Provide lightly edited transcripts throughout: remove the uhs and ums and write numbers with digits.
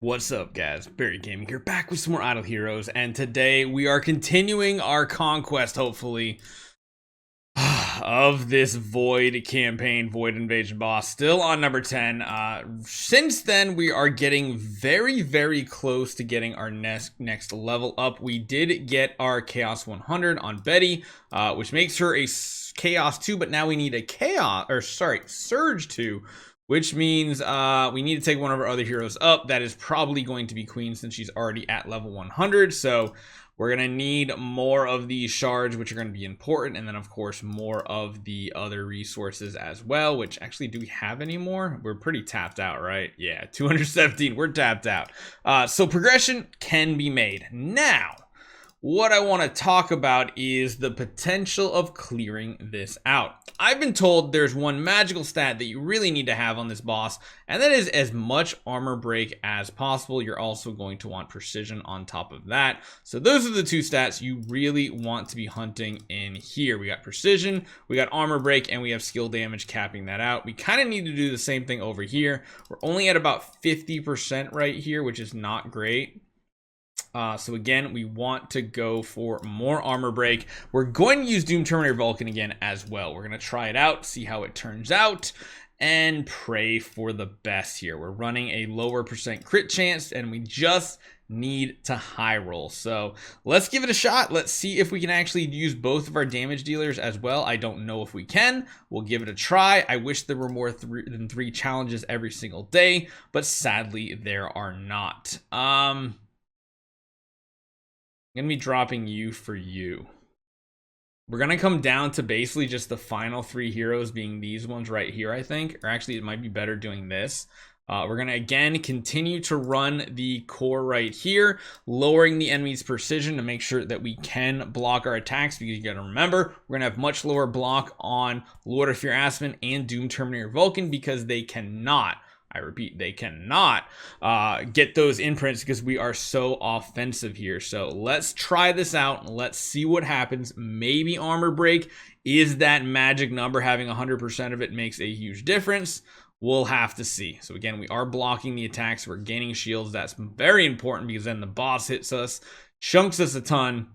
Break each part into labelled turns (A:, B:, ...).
A: What's up, guys? Barry Gaming here, back with some more Idle Heroes, and today we are continuing our conquest, hopefully, of this Void campaign, Void Invasion boss, still on number 10. Since then, we are getting very close to getting our next level up. We did get our Chaos 100 on Betty, which makes her a Chaos 2, but now we need a Surge 2, which means we need to take one of our other heroes up. That is probably going to be Queen, since she's already at level 100. So we're going to need more of these shards, which are going to be important. And then, of course, more of the other resources as well, which actually, do we have any more? We're pretty tapped out, right? Yeah, 217. We're tapped out. So progression can be made. Now, what I want to talk about is the potential of clearing this out. I've been told there's one magical stat that you really need to have on this boss, and that is as much armor break as possible. You're also going to want precision on top of that. So those are the two stats you really want to be hunting in here. We got precision, we got armor break, and we have skill damage capping that out. We kind of need to do the same thing over here. We're only at about 50% right here, which is not great. So again, we want to go for more armor break. We're going to use Doom Terminator Vulcan again as well. We're going to try it out, see how it turns out, and pray for the best here. We're running a lower percent crit chance, and we just need to high roll. So let's give it a shot. Let's see if we can actually use both of our damage dealers as well. I don't know if we can. We'll give it a try. I wish there were more than 3 challenges every single day, but sadly there are not. I'm gonna be dropping you for you. We're gonna come down to basically just the final 3 heroes being these ones right here, I think. Or actually, it might be better doing this. We're gonna again continue to run the core right here, lowering the enemy's precision to make sure that we can block our attacks, because you gotta remember, we're gonna have much lower block on Lord of Fear Aspen and Doom Terminator Vulcan, because they cannot, I repeat, they cannot get those imprints because we are so offensive here. So let's try this out. Let's see what happens. Maybe armor break is that magic number. Having 100% of it makes a huge difference. We'll have to see. So again, we are blocking the attacks. We're gaining shields. That's very important, because then the boss hits us, chunks us a ton.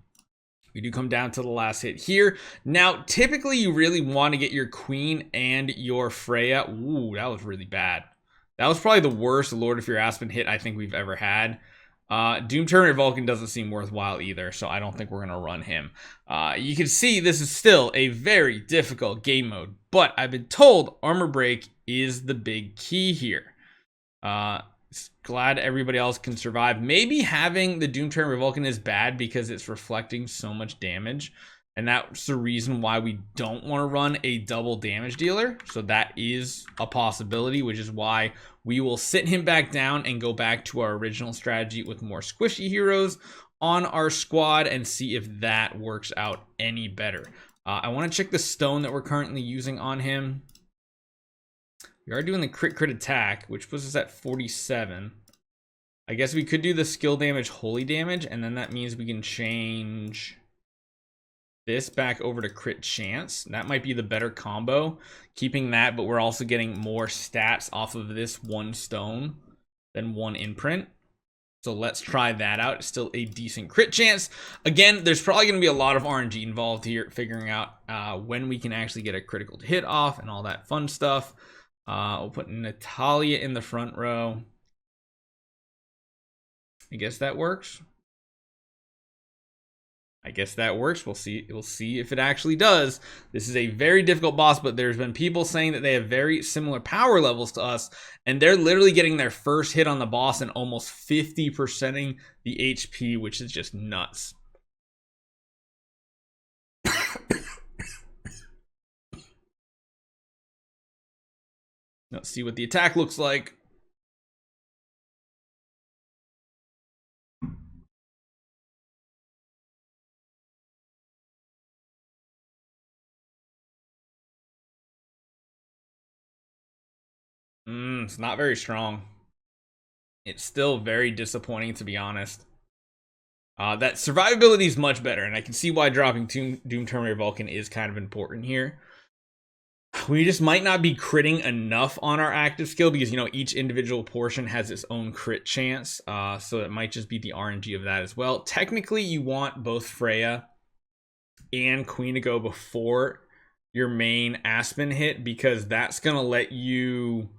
A: We do come down to the last hit here. Now, typically you really want to get your Queen and your Freya. Ooh, that was really bad. That was probably the worst Lord of Fear Aspen hit I think we've ever had. Doom Terminator Vulcan doesn't seem worthwhile either, so I don't think we're going to run him. You can see this is still a very difficult game mode, but I've been told armor break is the big key here. Glad everybody else can survive. Maybe having the Doom Terminator Vulcan is bad because it's reflecting so much damage. And that's the reason why we don't want to run a double damage dealer. So that is a possibility, which is why we will sit him back down and go back to our original strategy with more squishy heroes on our squad and see if that works out any better. I want to check the stone that we're currently using on him. We are doing the crit attack, which puts us at 47. I guess we could do the skill damage, holy damage, and then that means we can change this back over to crit chance. That might be the better combo, keeping that, but we're also getting more stats off of this one stone than one imprint. So let's try that out. It's still a decent crit chance. Again, there's probably going to be a lot of RNG involved here, figuring out when we can actually get a critical hit off and all that fun stuff. We'll put Natalia in the front row. I guess that works. We'll see if it actually does. This is a very difficult boss, but there's been people saying that they have very similar power levels to us, and they're literally getting their first hit on the boss and almost 50%ing the HP, which is just nuts. Let's see what the attack looks like. It's not very strong. It's still very disappointing, to be honest. That survivability is much better, and I can see why dropping Doom Terminator Vulcan is kind of important here. we just might not be critting enough on our active skill because, you know, each individual portion has its own crit chance. So it might just be the RNG of that as well. Technically, you want both Freya and Queen to go before your main Aspen hit because that's going to let you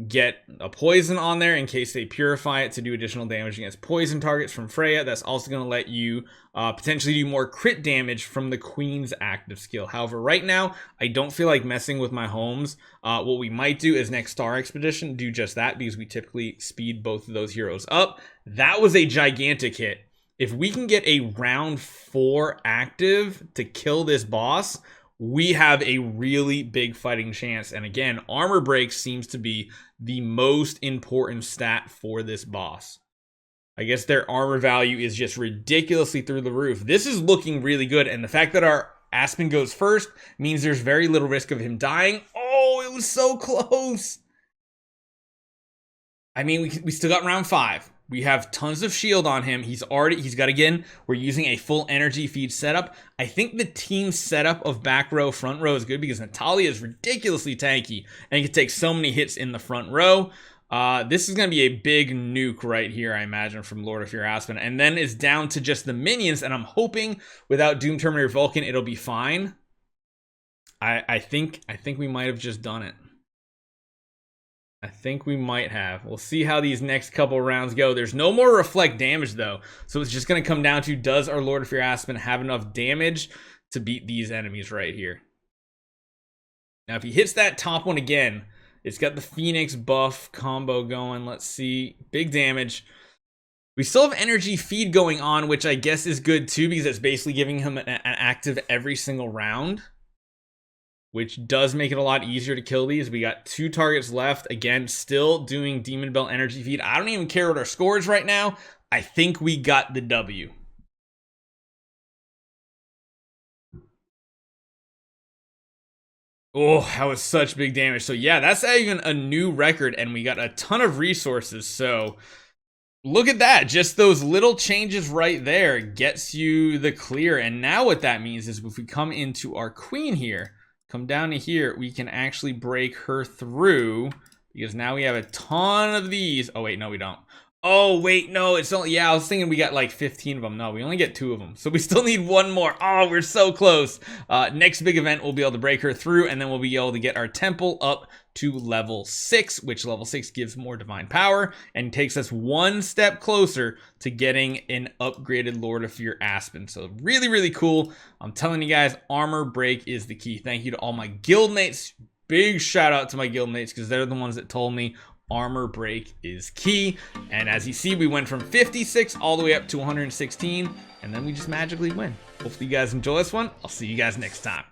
A: get a poison on there in case they purify it to do additional damage against poison targets from Freya. That's also going to let you potentially do more crit damage from the Queen's active skill. However, right now, I don't feel like messing with my homes. What we might do is next Star Expedition, do just that because we typically speed both of those heroes up. That was a gigantic hit. If we can get a round 4 active to kill this boss, we have a really big fighting chance. And again, armor break seems to be the most important stat for this boss. I guess their armor value is just ridiculously through the roof. This is looking really good. And the fact that our Aspen goes first means there's very little risk of him dying. Oh, it was so close. I mean, we still got round 5. We have tons of shield on him. He's got, again, we're using a full energy feed setup. I think the team setup of back row, front row is good because Natalia is ridiculously tanky and he can take so many hits in the front row. This is going to be a big nuke right here, I imagine, from Lord of Fear Aspen. And then it's down to just the minions, and I'm hoping without Doom Terminator Vulcan, it'll be fine. I think we might have just done it. I think we might have. We'll see how these next couple rounds go. There's no more reflect damage, though. So it's just going to come down to, does our Lord of Fear Aspen have enough damage to beat these enemies right here? Now, if he hits that top one again, it's got the Phoenix buff combo going. Let's see. Big damage. We still have energy feed going on, which I guess is good, too, because it's basically giving him an active every single round, which does make it a lot easier to kill these. We got 2 targets left. Again, still doing Demon Bell energy feed. I don't even care what our score is right now. I think we got the W. Oh, that was such big damage. So yeah, that's even a new record, and we got a ton of resources. So look at that. Just those little changes right there gets you the clear. And now what that means is if we come into our Queen here, come down to here, we can actually break her through because now we have a ton of these. Oh, wait, no, we don't. Oh, wait, no, it's only, yeah, I was thinking we got like 15 of them. No, we only get 2 of them. So we still need 1 more. Oh, we're so close. Next big event, we'll be able to break her through, and then we'll be able to get our temple up to level 6, which level 6 gives more divine power and takes us 1 step closer to getting an upgraded Lord of Fear Aspen. So really, really cool. I'm telling you guys, armor break is the key. Thank you to all my guildmates. Big shout out to my guildmates because they're the ones that told me armor break is key. And as you see, we went from 56 all the way up to 116, and then we just magically win. Hopefully you guys enjoy this one. I'll see you guys next time.